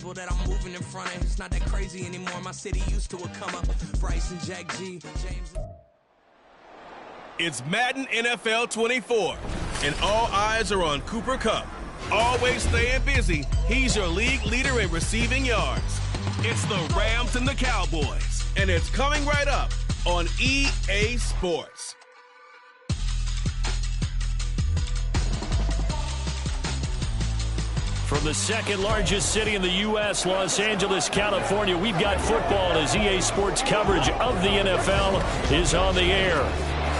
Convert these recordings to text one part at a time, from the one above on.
level that I'm moving in front of. It's not that crazy anymore. My city used to a come up. Bryson, Jack G, James. It's Madden NFL 24, and all eyes are on Cooper Kupp. Always staying busy, he's your league leader in receiving yards. It's the Rams and the Cowboys, and it's coming right up on EA Sports. From the second largest city in the U.S., Los Angeles, California, we've got football as EA Sports coverage of the NFL is on the air.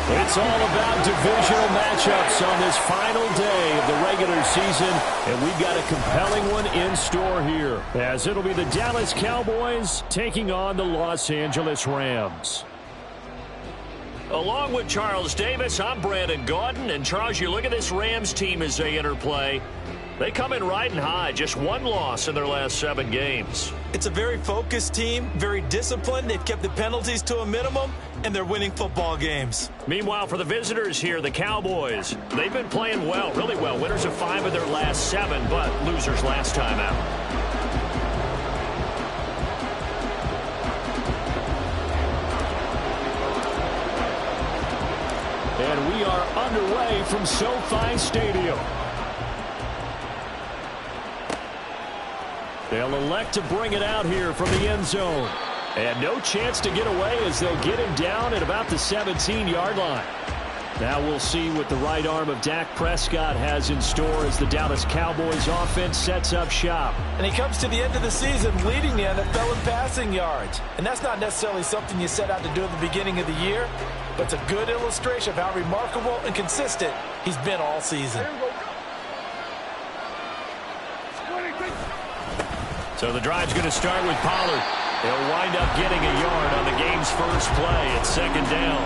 It's all about divisional matchups on this final day of the regular season, and we've got a compelling one in store here, as it'll be the Dallas Cowboys taking on the Los Angeles Rams. Along with Charles Davis, I'm Brandon Gaudin, and Charles, you look at this Rams team as they interplay. They come in riding high, just one loss in their last 7 games. It's a very focused team, very disciplined. They've kept the penalties to a minimum, and they're winning football games. Meanwhile, for the visitors here, the Cowboys, they've been playing well, really well. Winners of 5 of their last 7, but losers last time out. And we are underway from SoFi Stadium. They'll elect to bring it out here from the end zone. And no chance to get away as they'll get him down at about the 17-yard line. Now we'll see what the right arm of Dak Prescott has in store as the Dallas Cowboys offense sets up shop. And he comes to the end of the season leading the NFL in passing yards. And that's not necessarily something you set out to do at the beginning of the year, but it's a good illustration of how remarkable and consistent he's been all season. So the drive's going to start with Pollard. He'll wind up getting a yard on the game's first play at 2nd down.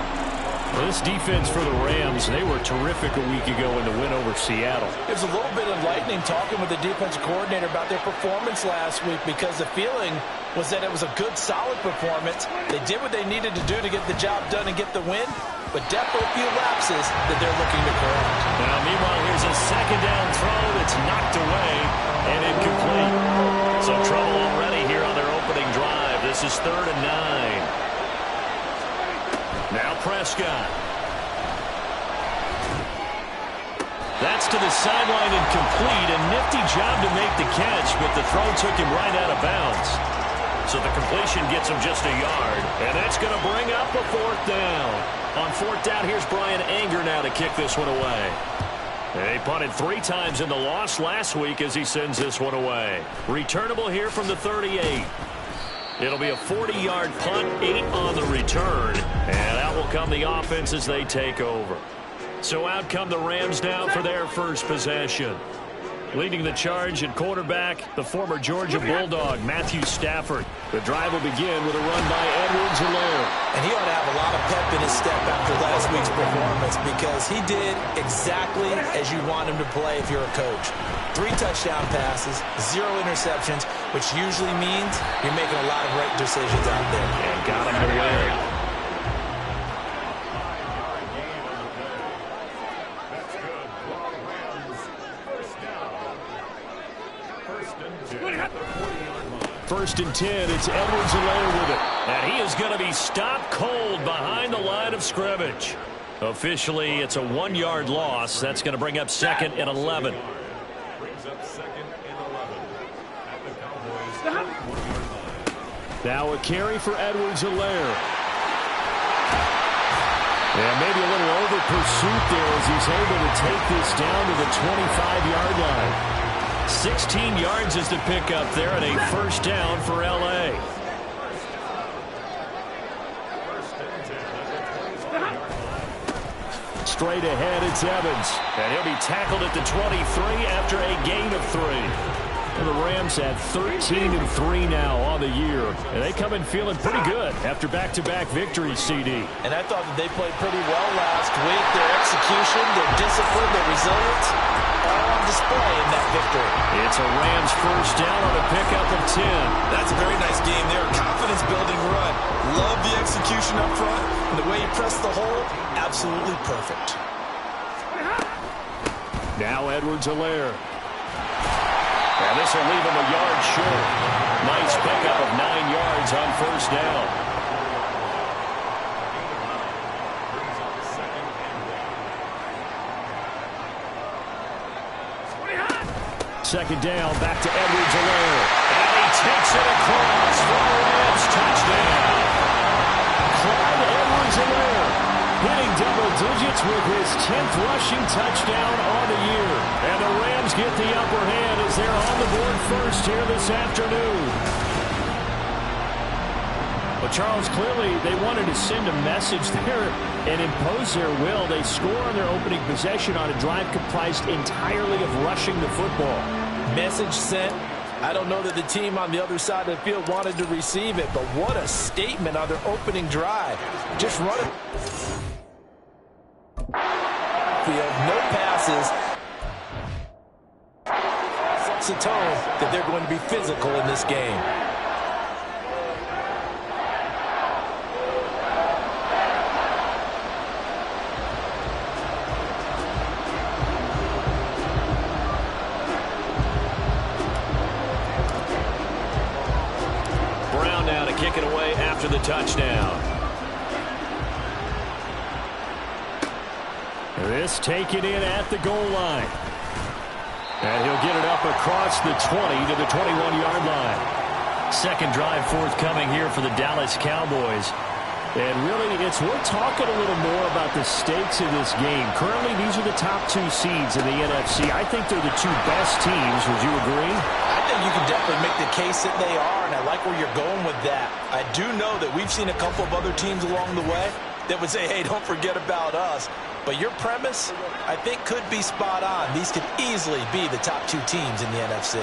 Well, this defense for the Rams, they were terrific a week ago in the win over Seattle. It was a little bit enlightening talking with the defensive coordinator about their performance last week, because the feeling was that it was a good, solid performance. They did what they needed to do to get the job done and get the win, but definitely a few lapses that they're looking to correct. Now, meanwhile, here's a 2nd down throw that's knocked away and incomplete. So trouble already here on their opening drive. This is 3rd and 9. Now Prescott. That's to the sideline and complete. A nifty job to make the catch, but the throw took him right out of bounds. So the completion gets him just a yard, and that's going to bring up a 4th down. On 4th down, here's Brian Anger now to kick this one away. They punted 3 times in the loss last week as he sends this one away. Returnable here from the 38. It'll be a 40-yard punt, 8 on the return, and out will come the offense as they take over. So out come the Rams now for their first possession. Leading the charge at quarterback, the former Georgia Bulldog, Matthew Stafford. The drive will begin with a run by Edwards-Helaire. And he ought to have a lot of pep in his step after last week's performance, because he did exactly as you want him to play if you're a coach. 3 touchdown passes, 0 interceptions, which usually means you're making a lot of right decisions out there. And got him to win. First and 10, it's Edwards-Helaire with it. And he is going to be stopped cold behind the line of scrimmage. Officially, it's a 1-yard loss. That's going to bring up 2nd and 11. Now a carry for Edwards-Helaire. And maybe a little over pursuit there as he's able to take this down to the 25-yard line. 16 yards is the pickup there, and a 1st down for L.A. Straight ahead, it's Evans. And he'll be tackled at the 23 after a gain of 3. And the Rams at 13-3 now on the year. And they come in feeling pretty good after back-to-back victories, CD. And I thought that they played pretty well last week. Their execution, their discipline, their resilience, all on display in that victory. It's a Rams 1st down on a pickup of 10. That's a very nice game there. Confidence-building run. Love the execution up front. And the way he pressed the hole, absolutely perfect. Now Edwards-Helaire. And this will leave him a yard short. yards on first down. Second down, back to Edwards-Helaire. And he takes it across for the Rams touchdown. Clyde Edwards-Helaire hitting double digits with his 10th rushing touchdown on the year. And the Rams get the upper hand as they're on the board first here this afternoon. But Charles, clearly they wanted to send a message there and impose their will. They score on their opening possession on a drive comprised entirely of rushing the football. Message sent. I don't know that the team on the other side of the field wanted to receive it, but what a statement on their opening drive. Just run it. Field, no passes. Sets a tone that they're going to be physical in this game. After the touchdown. This taken in at the goal line. And he'll get it up across the 20 to the 21-yard line. Second drive forthcoming here for the Dallas Cowboys. And really, it's worth talking a little more about the stakes of this game. Currently, these are the top two seeds in the NFC. I think they're the two best teams. Would you agree? I think you can definitely make the case that they are, and I like where you're going with that. I do know that we've seen a couple of other teams along the way that would say, hey, don't forget about us. But your premise, I think, could be spot on. These could easily be the top two teams in the NFC.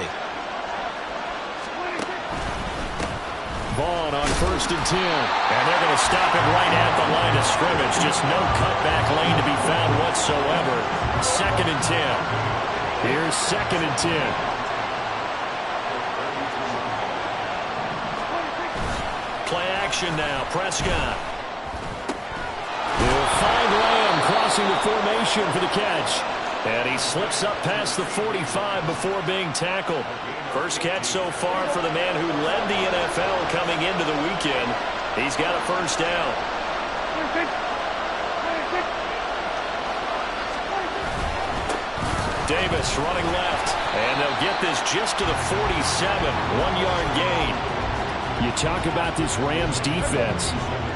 Ballin on 1st and 10. And they're going to stop it right at the line of scrimmage. Just no cutback lane to be found whatsoever. 2nd and 10. Here's 2nd and 10. Play action now. Prescott. He'll find Lamb crossing the formation for the catch. And he slips up past the 45 before being tackled. First catch so far for the man who led the NFL coming into the weekend. He's got a first down. Davis running left. And they'll get this just to the 47. 1-yard gain. You talk about this Rams defense.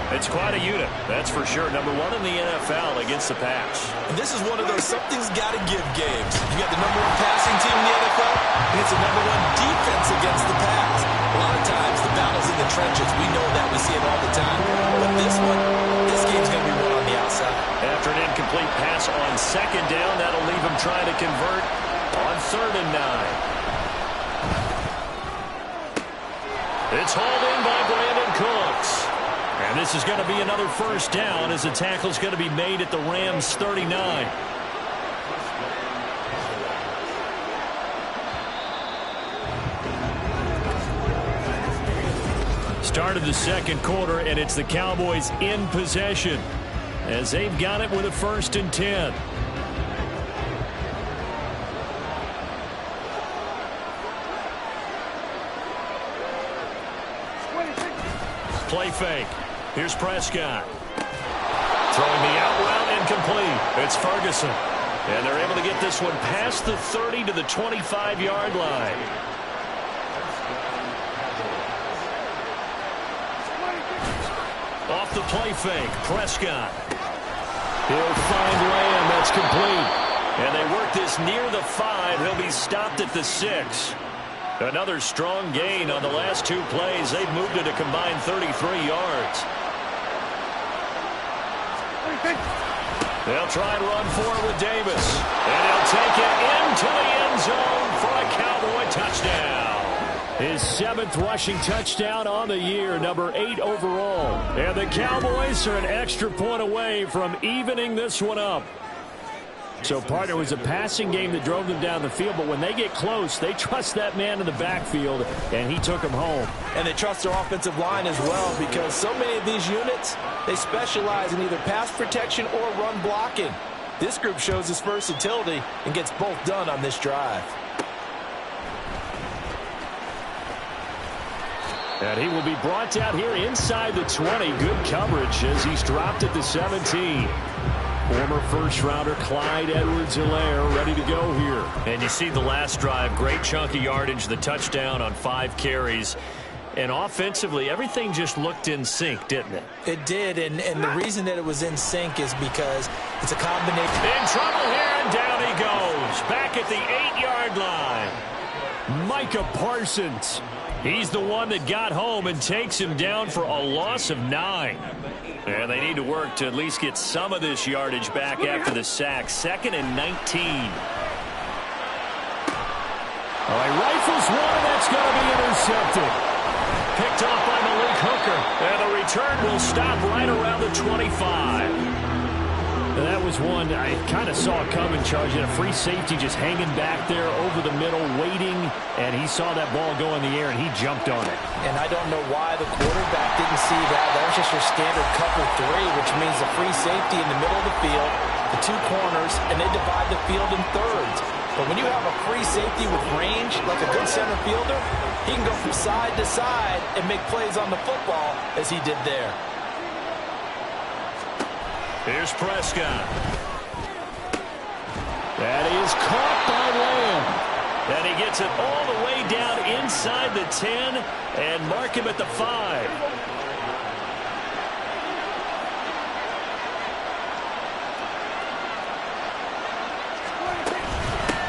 It's quite a unit, that's for sure. #1 in the NFL against the pass. And this is one of those something's got to give games. You got the #1 passing team in the NFL, and it's the #1 defense against the pass. A lot of times, the battle's in the trenches. We know that. We see it all the time. But this game's going to be won on the outside. After an incomplete pass on 2nd down, that'll leave him trying to convert on 3rd and 9. It's hauled in by Brandon Cooks. And this is going to be another first down as the tackle's going to be made at the Rams' 39. Start of the second quarter, and it's the Cowboys in possession as they've got it with a 1st and 10. Play fake. Here's Prescott. Throwing the out route incomplete. It's Ferguson. And they're able to get this one past the 30 to the 25-yard line. Off the play fake. Prescott. He'll find Lamb. That's complete. And they work this near the 5. He'll be stopped at the 6. Another strong gain on the last 2 plays. They've moved it a combined 33 yards. They'll try and run for it with Davis. And he'll take it into the end zone for a Cowboy touchdown. His 7th rushing touchdown on the year, #8 overall. And the Cowboys are an extra point away from evening this one up. So, partner, was a passing game that drove them down the field, but when they get close, they trust that man in the backfield, and he took him home. And they trust their offensive line as well, because so many of these units, they specialize in either pass protection or run blocking. This group shows its versatility and gets both done on this drive. And he will be brought down here inside the 20. Good coverage as he's dropped at the 17. Former first-rounder Clyde Edwards-Helaire ready to go here. And you see the last drive, great chunk of yardage, the touchdown on 5 carries. And offensively, everything just looked in sync, didn't it? It did, and the reason that it was in sync is because it's a combination. In trouble here, and down he goes. Back at the 8-yard line. Micah Parsons. He's the one that got home and takes him down for a loss of 9. And they need to work to at least get some of this yardage back after the sack. 2nd and 19. Oh, he rifles one, and that's going to be intercepted. Picked off by Malik Hooker. And the return will stop right around the 25. And that was one I kind of saw coming, Charge. A free safety just hanging back there over the middle, waiting. And he saw that ball go in the air, and he jumped on it. And I don't know why the quarterback didn't see that. That was just your standard cover 3, which means the free safety in the middle of the field, the 2 corners, and they divide the field in thirds. But when you have a free safety with range, like a good center fielder, he can go from side to side and make plays on the football as he did there. Here's Prescott. That is caught by Lamb. And he gets it all the way down inside the 10 and mark him at the 5.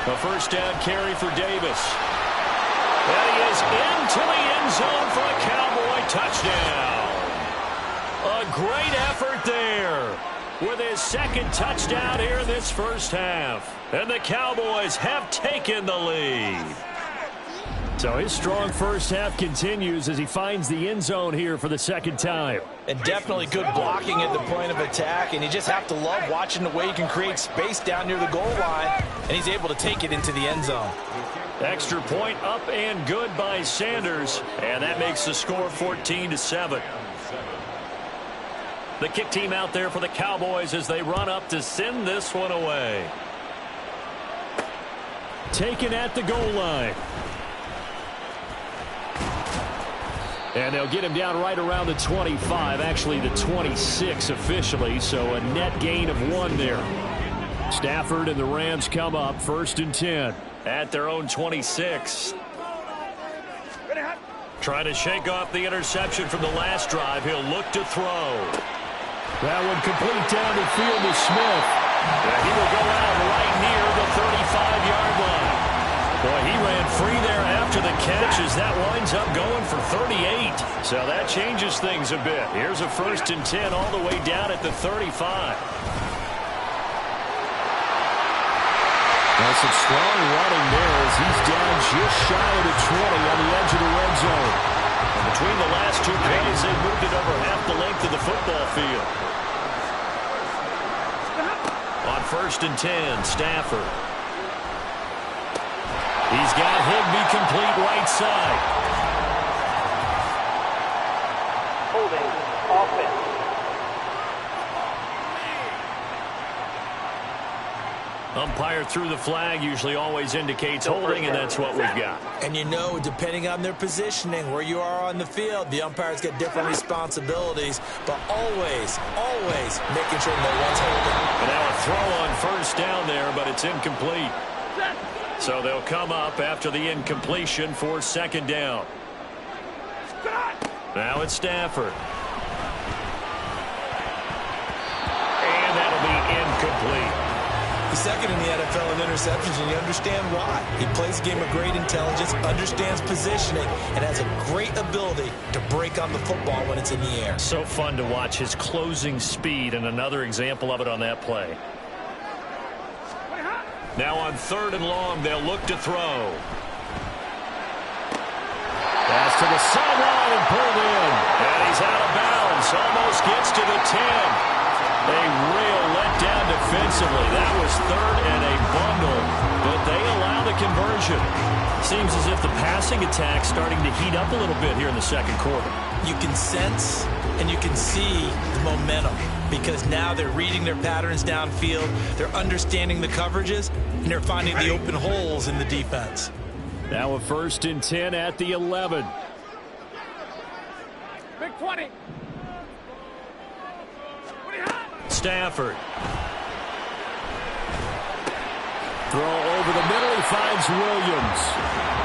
A first down carry for Davis. And he is into the end zone for a Cowboy touchdown. A great effort there with his 2nd touchdown here in this first half. And the Cowboys have taken the lead. So his strong first half continues as he finds the end zone here for the 2nd time. And definitely good blocking at the point of attack, and you just have to love watching the way he can create space down near the goal line, and he's able to take it into the end zone. Extra point up and good by Sanders, and that makes the score 14-7. The kick team out there for the Cowboys as they run up to send this one away. Taken at the goal line. And they'll get him down right around the 25, actually the 26 officially, so a net gain of 1 there. Stafford and the Rams come up 1st and 10 at their own 26. Trying to shake off the interception from the last drive. He'll look to throw. That one complete down the field to Smith. And he will go out right near the 35-yard line. Boy, he ran free there after the catch as that winds up going for 38. So that changes things a bit. Here's a 1st and 10 all the way down at the 35. Now some strong running there as he's down just shy of the 20 on the edge of the red zone. And between the last 2 plays, they moved it over half the length of the football field. On 1st and 10, Stafford. He's got Higbee complete right side. Holding offense. Umpire threw the flag, usually always indicates holding, and that's what we've got. And you know, depending on their positioning, where you are on the field, the umpires get different responsibilities, but always making sure no one's holding. And now a throw on 1st down there, but it's incomplete. So they'll come up after the incompletion for 2nd down. Now it's Stafford. And that'll be incomplete. He's 2nd in the NFL in interceptions, and you understand why. He plays a game of great intelligence, understands positioning, and has a great ability to break on the football when it's in the air. So fun to watch his closing speed, and another example of it on that play. Now on 3rd and long, they'll look to throw. Pass to the sideline and pulled in. And he's out of bounds. Almost gets to the 10. A real letdown defensively. That was 3rd and a bundle, but they allow the conversion. Seems as if the passing attack's starting to heat up a little bit here in the 2nd quarter. You can sense and you can see the momentum because now they're reading their patterns downfield, they're understanding the coverages, and they're finding the open holes in the defense. Now a 1st and 10 at the 11. Big 20. Stafford. Throw over the middle. He finds Williams.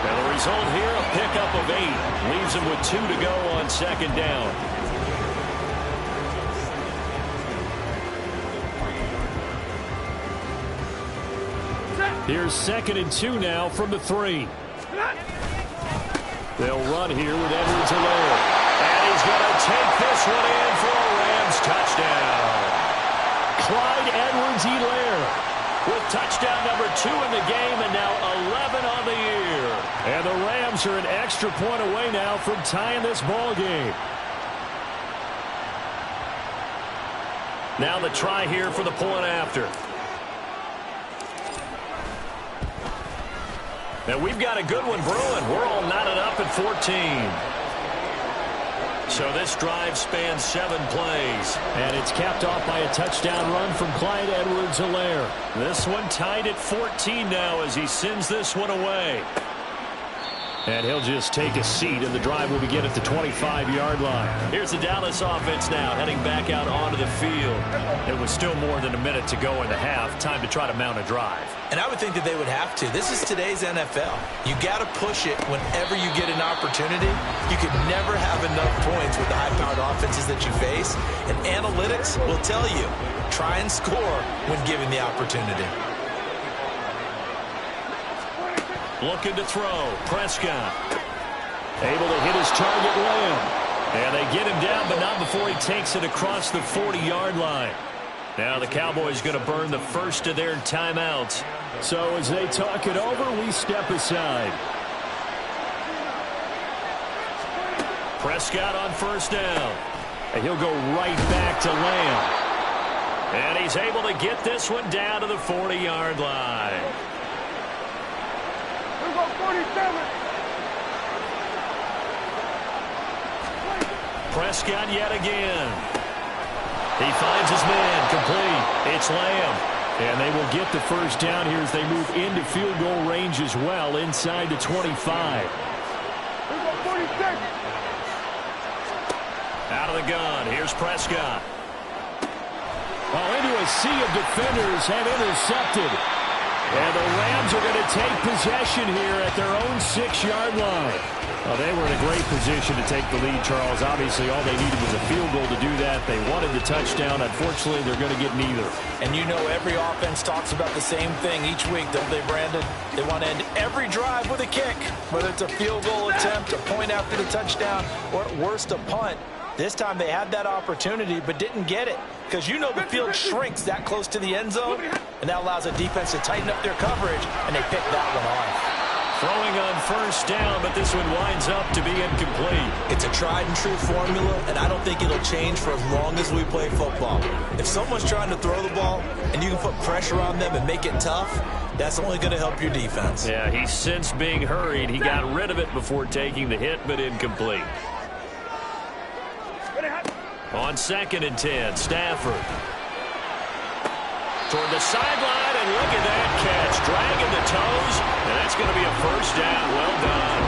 And the result here, a pickup of 8. Leaves him with 2 to go on second down. Here's 2nd and 2 now from the 3. They'll run here with Edwards-Helaire. And he's going to take this one in for a Rams touchdown. Clyde Edwards-Helaire with touchdown number 2 in the game, and now 11 on the year. And the Rams are an extra point away now from tying this ball game. Now the try here for the point after. And we've got a good one brewing. We're all knotted up at 14. So this drive spans 7 plays. And it's capped off by a touchdown run from Clyde Edwards-Helaire. This one tied at 14 now as he sends this one away. And he'll just take a seat, and the drive will begin at the 25-yard line. Here's the Dallas offense now heading back out onto the field. It was still more than a minute to go in the half. Time to try to mount a drive. And I would think that they would have to. This is today's NFL. You got to push it whenever you get an opportunity. You could never have enough points with the high-powered offenses that you face. And analytics will tell you, try and score when given the opportunity. Looking to throw. Prescott. Able to hit his target, Lamb. And they get him down, but not before he takes it across the 40-yard line. Now the Cowboys going to burn the first of their timeouts. So as they talk it over, we step aside. Prescott on first down. And he'll go right back to Lamb. And he's able to get this one down to the 40-yard line. Prescott yet again. He finds his man complete. It's Lamb. And they will get the first down here as they move into field goal range as well inside the 25. Out of the gun. Here's Prescott. Into a sea of defenders and intercepted. And the Rams are going to take possession here at their own 6-yard line. Well, they were in a great position to take the lead, Charles. Obviously, all they needed was a field goal to do that. They wanted the touchdown. Unfortunately, they're going to get neither. And you know every offense talks about the same thing each week, don't they, Brandon? They want to end every drive with a kick, whether it's a field goal attempt, a point after the touchdown, or at worst, a punt. This time they had that opportunity but didn't get it because you know the field shrinks that close to the end zone, and that allows a defense to tighten up their coverage, and they pick that one off. Throwing on first down, but this one winds up to be incomplete. It's a tried-and-true formula, and I don't think it'll change for as long as we play football. If someone's trying to throw the ball and you can put pressure on them and make it tough, that's only going to help your defense. Yeah, he's since being hurried. He got rid of it before taking the hit, but incomplete. On 2nd and 10, Stafford. Toward the sideline, and look at that catch. Dragging the toes, and that's going to be a first down. Well done.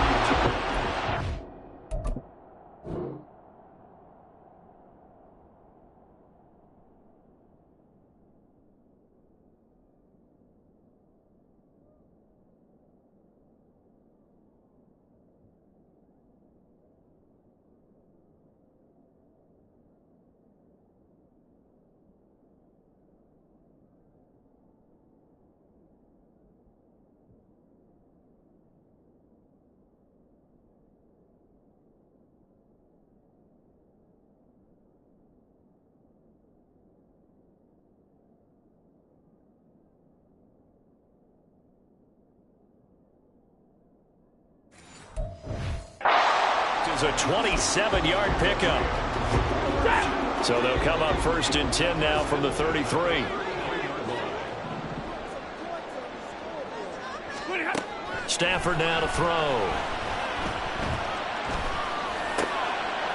A 27-yard pickup. So they'll come up 1st and 10 now from the 33. Stafford now to throw.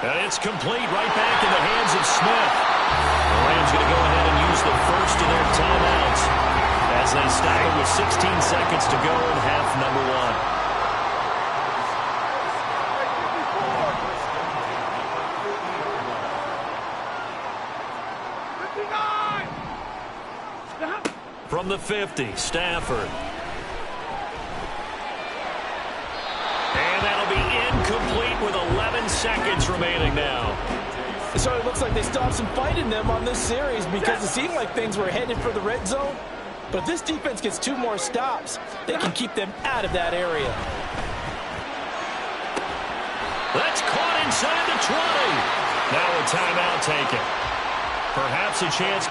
And it's complete right back in the hands of Smith. The Rams going to go ahead and use the first of their timeouts as they stop it with 16 seconds to go in half number 1. From the 50, Stafford. And that'll be incomplete with 11 seconds remaining now. So it looks like they still have some fight in them on this series because it seemed like things were headed for the red zone. But if this defense gets 2 more stops, they can keep them out of that area. That's caught inside the 20. Now a timeout taken. Perhaps a chance.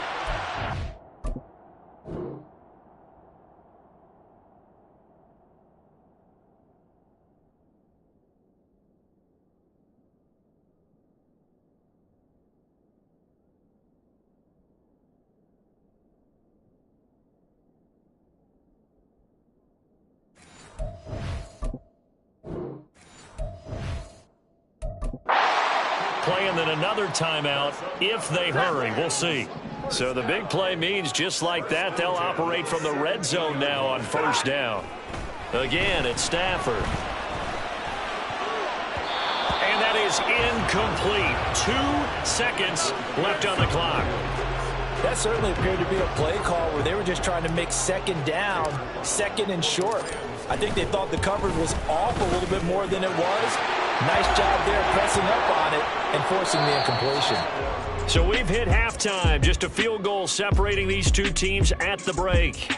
Playing then another timeout if they hurry. We'll see. So the big play means just like that, they'll operate from the red zone now on first down. Again, it's Stafford. And that is incomplete. 2 seconds left on the clock. That certainly appeared to be a play call where they were just trying to make second down, second and short. I think they thought the coverage was off a little bit more than it was. Nice job there pressing up on it and forcing the incompletion. So we've hit halftime. Just a field goal separating these two teams at the break.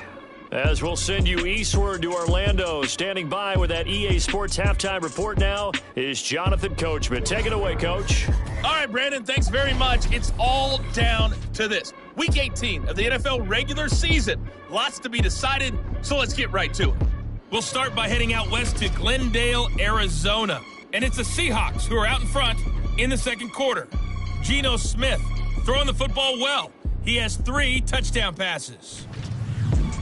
As we'll send you eastward to Orlando. Standing by with that EA Sports halftime report now is Jonathan Coachman. Take it away, Coach. All right, Brandon, thanks very much. It's all down to this. Week 18 of the NFL regular season. Lots to be decided, so let's get right to it. We'll start by heading out west to Glendale, Arizona. And it's the Seahawks who are out in front in the second quarter. Geno Smith throwing the football well. He has 3 touchdown passes.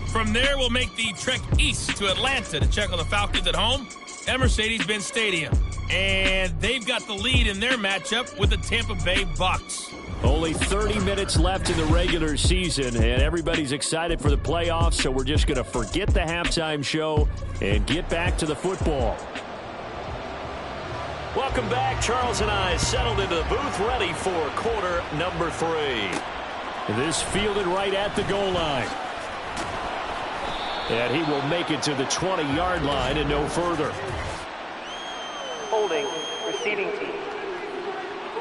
From there, we'll make the trek east to Atlanta to check on the Falcons at home at Mercedes-Benz Stadium. And they've got the lead in their matchup with the Tampa Bay Bucks. Only 30 minutes left in the regular season, and everybody's excited for the playoffs, so we're just going to forget the halftime show and get back to the football. Welcome back. Charles and I settled into the booth ready for quarter number 3. This fielded right at the goal line. And he will make it to the 20-yard line and no further. Holding, receiving team.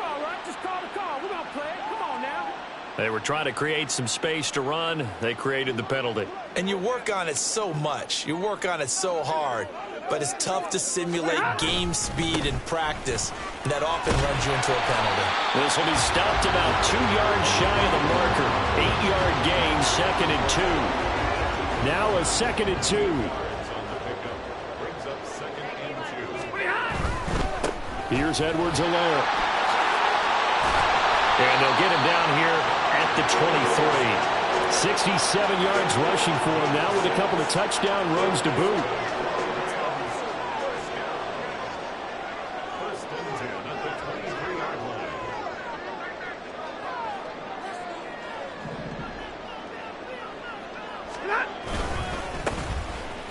All right, just call the call. We're going to play it. Come on now. They were trying to create some space to run. They created the penalty. And you work on it so much. You work on it so hard. But it's tough to simulate game speed in practice. And that often runs you into a penalty. This will be stopped about 2 yards shy of the marker. 8-yard gain, 2nd and 2. Now a 2nd and 2. Here's Edwards-Helaire. And they'll get him down here at the 23. 67 yards rushing for him now with a couple of touchdown runs to boot.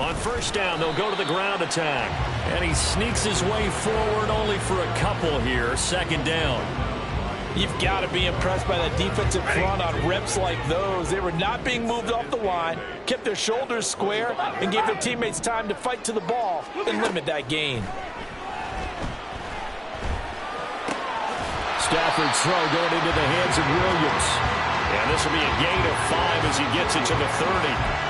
On first down, they'll go to the ground attack. And he sneaks his way forward only for a couple here. 2nd down. You've got to be impressed by that defensive front on reps like those. They were not being moved off the line, kept their shoulders square, and gave their teammates time to fight to the ball and limit that gain. Stafford's throw going into the hands of Williams. And this will be a gain of 5 as he gets it to the 30.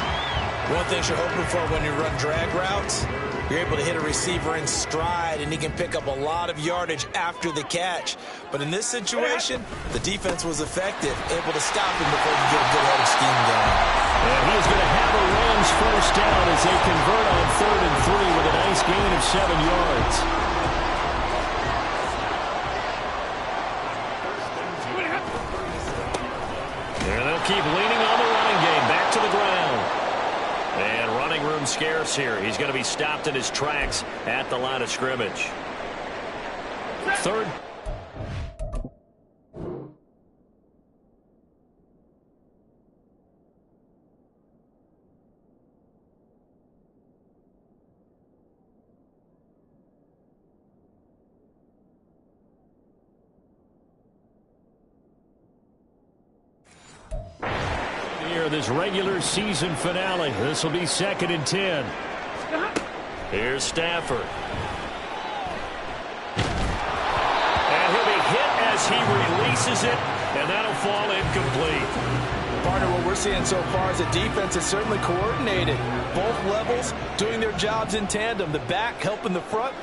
One thing you're hoping for when you run drag routes, you're able to hit a receiver in stride, and he can pick up a lot of yardage after the catch. But in this situation, the defense was effective, able to stop him before he get a good head of steam going. And he is going to have a Rams first down as they convert on 3rd and 3 with a nice gain of 7 yards. And they'll keep leaning on the running game. Back to the ground. And running room scarce here. He's going to be stopped in his tracks at the line of scrimmage. 3rd. here, this regular season finale. This will be 2nd and 10. Here's Stafford. And he'll be hit as he releases it, and that'll fall incomplete. Partner, what we're seeing so far is the defense is certainly coordinated. Both levels doing their jobs in tandem. The back helping the front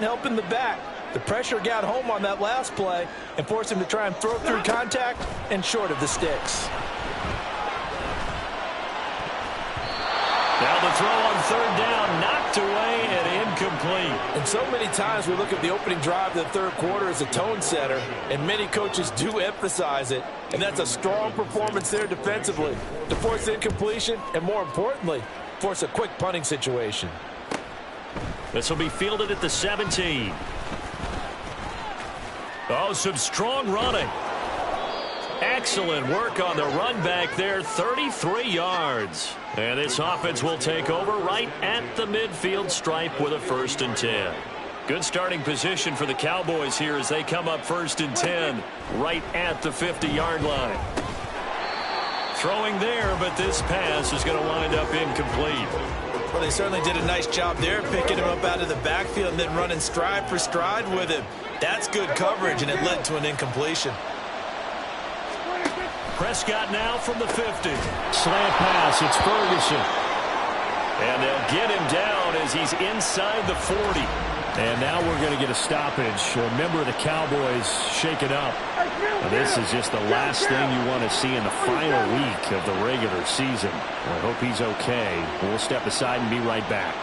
helping the back. The pressure got home on that last play and forced him to try and throw through contact and short of the sticks. Now the throw on 3rd down, knocked away and incomplete. And so many times we look at the opening drive of the 3rd quarter as a tone setter, and many coaches do emphasize it. And that's a strong performance there defensively to force incompletion and, more importantly, force a quick punting situation. This will be fielded at the 17. Oh, some strong running. Excellent work on the run back there, 33 yards. And this offense will take over right at the midfield stripe with a 1st and 10. Good starting position for the Cowboys here as they come up 1st and 10 right at the 50-yard line. Throwing there, but this pass is going to wind up incomplete. Well, they certainly did a nice job there, picking him up out of the backfield and then running stride for stride with him. That's good coverage, and it led to an incompletion. Prescott now from the 50. Slant pass, it's Ferguson. And they'll get him down as he's inside the 40. And now we're going to get a stoppage. A member of the Cowboys shaken up. And this is just the last thing you want to see in the final week of the regular season. I hope he's okay. We'll step aside and be right back.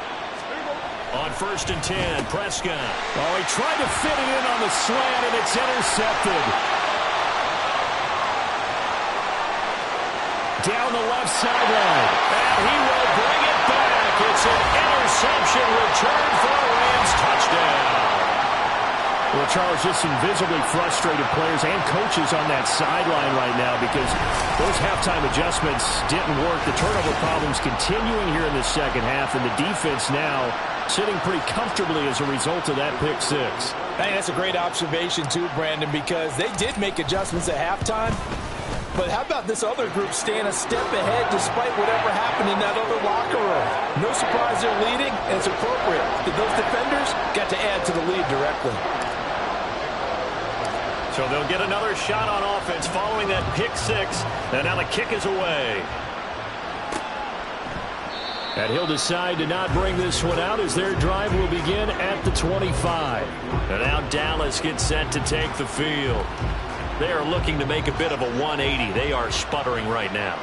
On 1st and 10, Prescott. Oh, he tried to fit it in on the slant, and it's intercepted. Down the left sideline. And he will bring it back. It's an interception return for a Rams touchdown. Well, Charles, just some visibly frustrated players and coaches on that sideline right now because those halftime adjustments didn't work. The turnover problems continuing here in the 2nd half, and the defense now sitting pretty comfortably as a result of that pick 6. I think that's a great observation, too, Brandon, because they did make adjustments at halftime. But how about this other group staying a step ahead despite whatever happened in that other locker room? No surprise they're leading, and it's appropriate that those defenders got to add to the lead directly. So they'll get another shot on offense following that pick 6. And now the kick is away. And he'll decide to not bring this one out as their drive will begin at the 25. And now Dallas gets set to take the field. They are looking to make a bit of a 180. They are sputtering right now.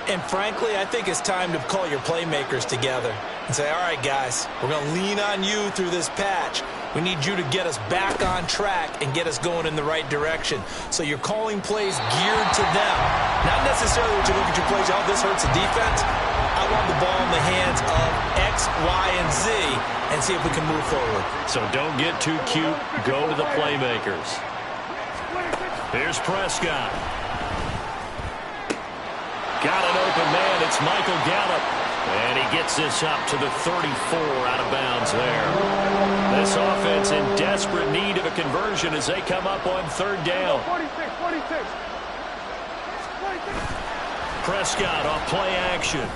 And frankly, I think it's time to call your playmakers together and say, all right, guys, we're going to lean on you through this patch. We need you to get us back on track and get us going in the right direction. So you're calling plays geared to them. Not necessarily what you look at your plays, oh, this hurts the defense. I want the ball in the hands of X, Y, and Z and see if we can move forward. So don't get too cute. Go to the playmakers. Here's Prescott. Got an open man. It's Michael Gallup. And he gets this up to the 34 out of bounds there. This offense in desperate need of a conversion as they come up on 3rd down. 46. Prescott off play action.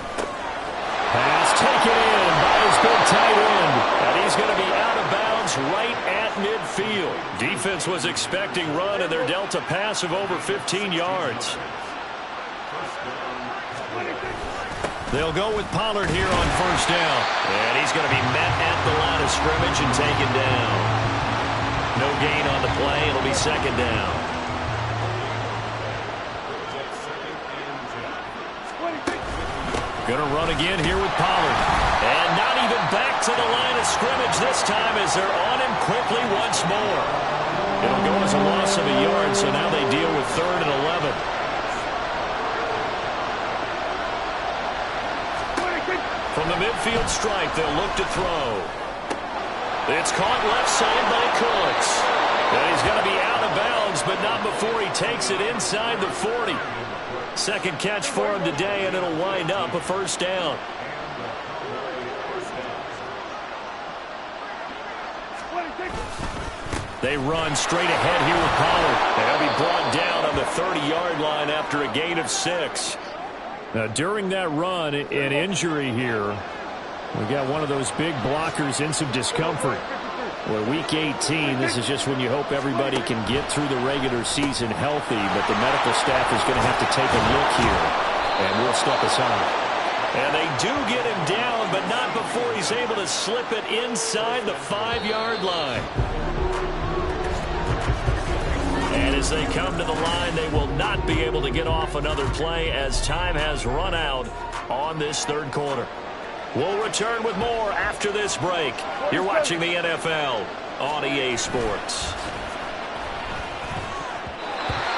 Pass taken in by his big tight end. And he's going to be out of bounds right at midfield. Defense was expecting run, and they're dealt a pass of over 15 yards. They'll go with Pollard here on 1st down. And he's going to be met at the line of scrimmage and taken down. No gain on the play. It'll be 2nd down. Going to run again here with Pollard. And not even back to the line of scrimmage this time as they're on him quickly once more. It'll go as a loss of a yard, so now they deal with 3rd and 11. From the midfield stripe, they'll look to throw. It's caught left side by Cooks. And he's going to be out of bounds, but not before he takes it inside the 40. 2nd catch for him today, and it'll wind up a 1st down. They run straight ahead here with Pollard. They'll be brought down on the 30-yard line after a gain of 6. Now, during that run, an injury here. We got one of those big blockers in some discomfort. Well, week 18, this is just when you hope everybody can get through the regular season healthy, but the medical staff is going to have to take a look here, and we'll step aside. And they do get him down, but not before he's able to slip it inside the 5-yard line. And as they come to the line, they will not be able to get off another play as time has run out on this third quarter. We'll return with more after this break. You're watching the NFL on EA Sports.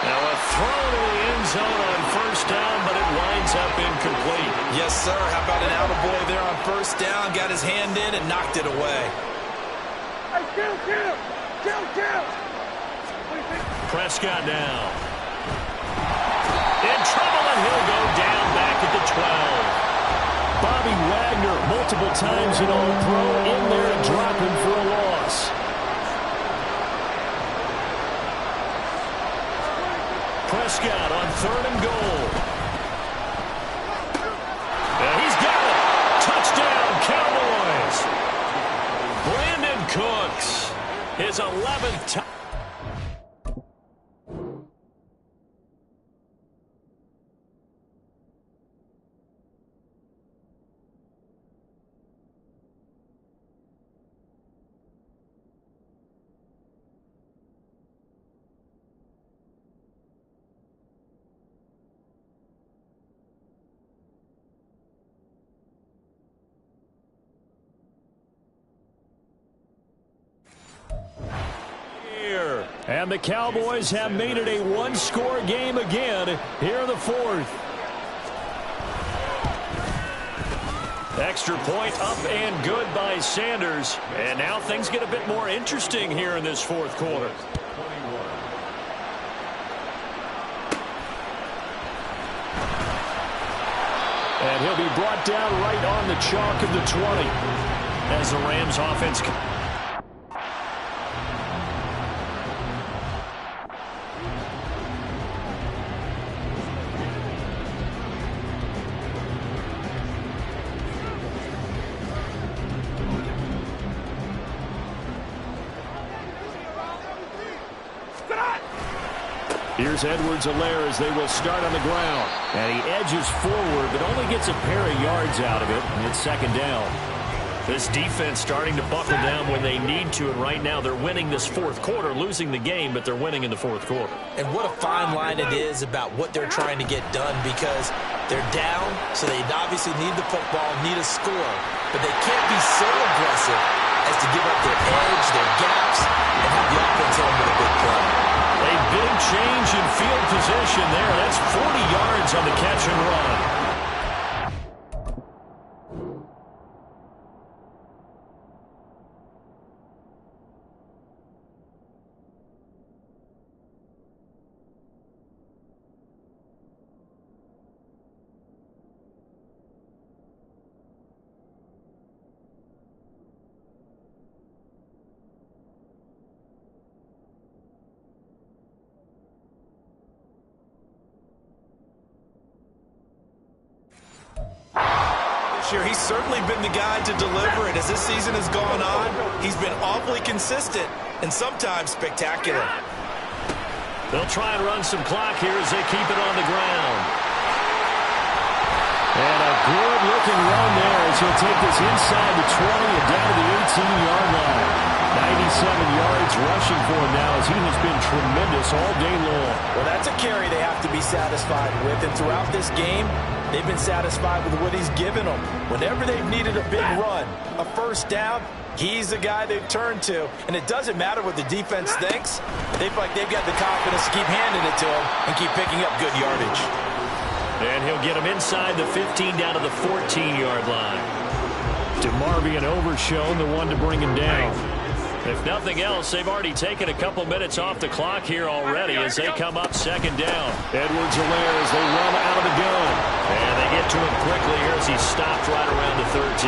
Now a throw to the end zone on first down, but it winds up incomplete. Yes, sir. How about an attaboy there on first down? Got his hand in and knocked it away. Hey, kill. Prescott now. In trouble, and he'll go down back at the 12. Bobby Wagner multiple times in all throw in there and dropping for a loss. Prescott on 3rd and goal. And he's got it. Touchdown, Cowboys. Brandon Cooks, his 11th time. And the Cowboys have made it a one-score game again here in the 4th. Extra point up and good by Sanders. And now things get a bit more interesting here in this 4th quarter. And he'll be brought down right on the chalk of the 20 as the Rams offense. Here's Edwards-Helaire as they will start on the ground. And he edges forward, but only gets a pair of yards out of it. And it's 2nd down. This defense starting to buckle down when they need to. And right now they're winning this 4th quarter, losing the game, but they're winning in the 4th quarter. And what a fine line it is about what they're trying to get done, because they're down, so they obviously need the football, need a score. But they can't be so aggressive as to give up their edge, their gaps, and have the offense home with a big play. A big change in field position there. That's 40 yards on the catch and run. He's certainly been the guy to deliver, and as this season has gone on, he's been awfully consistent and sometimes spectacular. They'll try and run some clock here as they keep it on the ground. And a good-looking run there as he'll take this inside the 20 and down to the 18-yard line. 97 yards rushing for him now as he has been tremendous all day long. Well, that's a carry they have to be satisfied with, and throughout this game, they've been satisfied with what he's given them. Whenever they've needed a big run, a first down, he's the guy they've turned to. And it doesn't matter what the defense thinks. They feel like they've got the confidence to keep handing it to him and keep picking up good yardage. And he'll get him inside the 15 down to the 14-yard line. DeMarvion Overshown, the one to bring him down. If nothing else, they've already taken a couple minutes off the clock here already as they come up 2nd down. Edwards-Helaire as they run out of the gun. And they get to him quickly here as he's stopped right around the 13.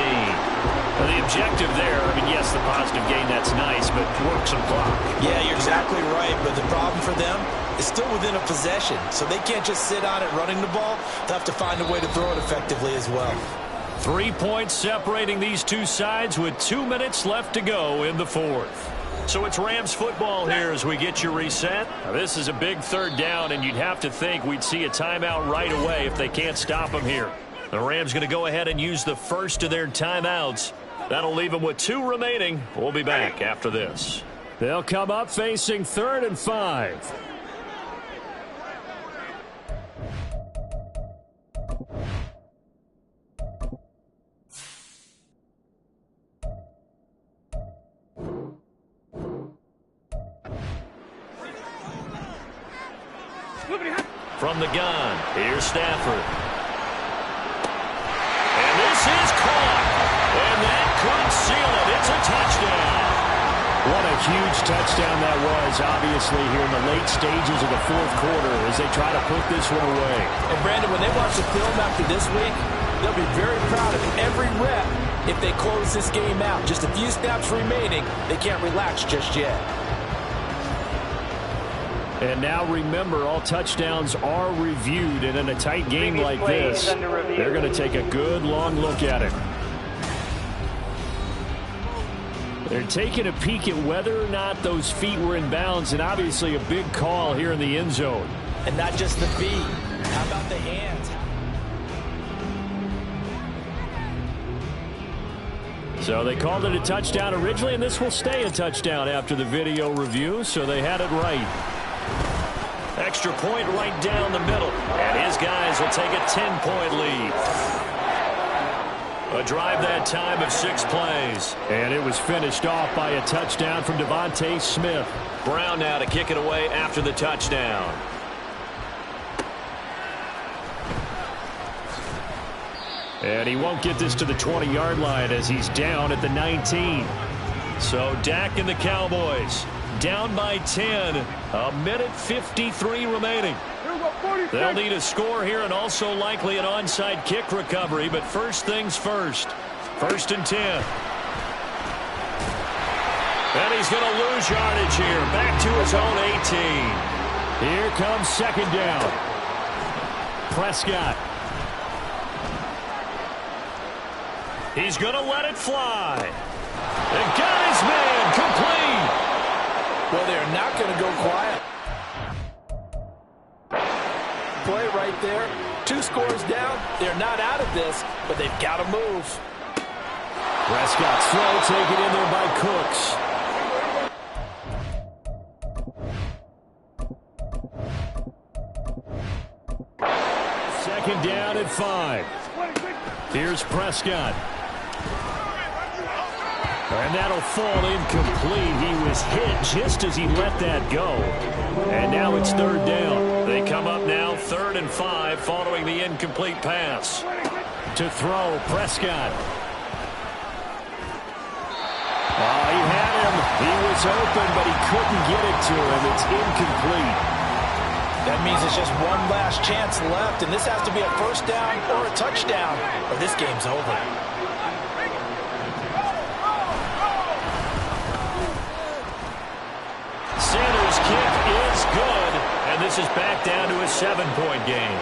Well, the objective there, I mean, yes, the positive gain, that's nice, but work some clock. Yeah, you're exactly right, but the problem for them, is still within a possession, so they can't just sit on it running the ball. They'll have to find a way to throw it effectively as well. 3 points separating these two sides with 2 minutes left to go in the fourth. So it's Rams football here as we get you reset. Now, this is a big third down, and you'd have to think we'd see a timeout right away if they can't stop them here. The Rams going to go ahead and use the first of their timeouts. That'll leave them with 2 remaining. We'll be back after this. They'll come up facing 3rd and 5. From the gun, here's Stafford. And this is caught. And that could seal it. It's a touchdown. What a huge touchdown that was, obviously, here in the late stages of the fourth quarter as they try to put this one away. And, Brandon, when they watch the film after this week, they'll be very proud of every rep if they close this game out. Just a few snaps remaining. They can't relax just yet. And now remember, all touchdowns are reviewed, and in a tight game like this, they're going to take a good long look at it. They're taking a peek at whether or not those feet were in bounds, and obviously a big call here in the end zone. And not just the feet. How about the hands? So they called it a touchdown originally, and this will stay a touchdown after the video review, so they had it right. Extra point right down the middle. And his guys will take a 10-point lead. A drive that time of 6 plays. And it was finished off by a touchdown from Devontae Smith. Brown now to kick it away after the touchdown. And he won't get this to the 20-yard line as he's down at the 19. So Dak and the Cowboys down by 10. A minute 53 remaining. They'll need a score here and also likely an onside kick recovery. But first things first. 1st and 10. And he's going to lose yardage here. Back to his own 18. Here comes 2nd down. Prescott. He's going to let it fly. And got his man complete. Well, they're not going to go quiet. Play right there. 2 scores down. They're not out of this, but they've got to move. Prescott's throw taken in there by Cooks. Second down at 5. Here's Prescott. And that'll fall incomplete. He was hit just as he let that go. And now it's 3rd down. They come up now 3rd and 5 following the incomplete pass. To throw, Prescott. Oh, he had him. He was open, but he couldn't get it to him. It's incomplete. That means it's just one last chance left, and this has to be a 1st down or a touchdown, or this game's over. Sanders' kick is good, and this is back down to a 7-point game.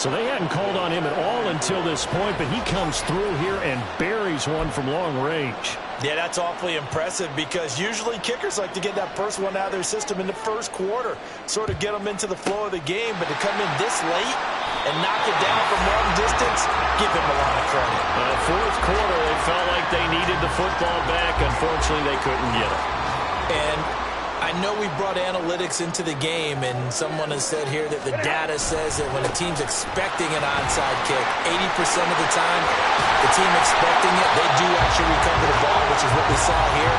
So they hadn't called on him at all until this point, but he comes through here and buries one from long range. Yeah, that's awfully impressive because usually kickers like to get that first one out of their system in the first quarter, sort of get them into the flow of the game, but to come in this late and knock it down from long distance, give him a lot of credit. Fourth quarter, they felt like they needed the football back. Unfortunately, they couldn't get it. And I know we brought analytics into the game, and someone has said here that the data says that when a team's expecting an onside kick, 80% of the time, the team expecting it, they do actually recover the ball, which is what we saw here.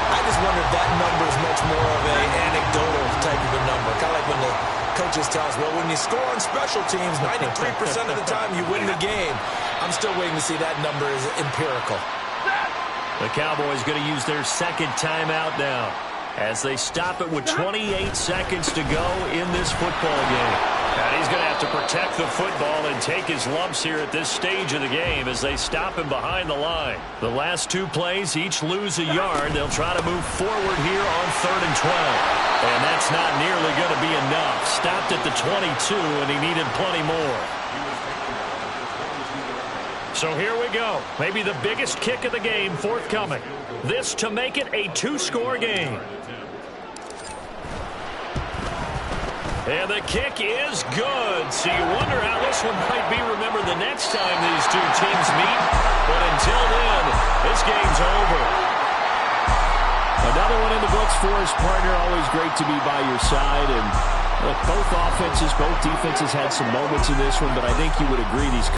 I just wonder if that number is much more of an anecdotal type of a number. Kind of like when the coaches tell us, well, when you score on special teams, 93% of the time you win the game. I'm still waiting to see that number is empirical. The Cowboys going to use their 2nd timeout now, as they stop it with 28 seconds to go in this football game. And he's going to have to protect the football and take his lumps here at this stage of the game as they stop him behind the line. The last 2 plays each lose a yard. They'll try to move forward here on 3rd and 12. And that's That's not nearly going to be enough. Stopped at the 22, and he needed plenty more. So here we go. Maybe the biggest kick of the game forthcoming. This to make it a 2-score game. And the kick is good. So you wonder how this one might be remembered the next time these two teams meet. But until then, this game's over. Another one in the books for his partner. Always great to be by your side. And look, both offenses, both defenses had some moments in this one, but I think you would agree these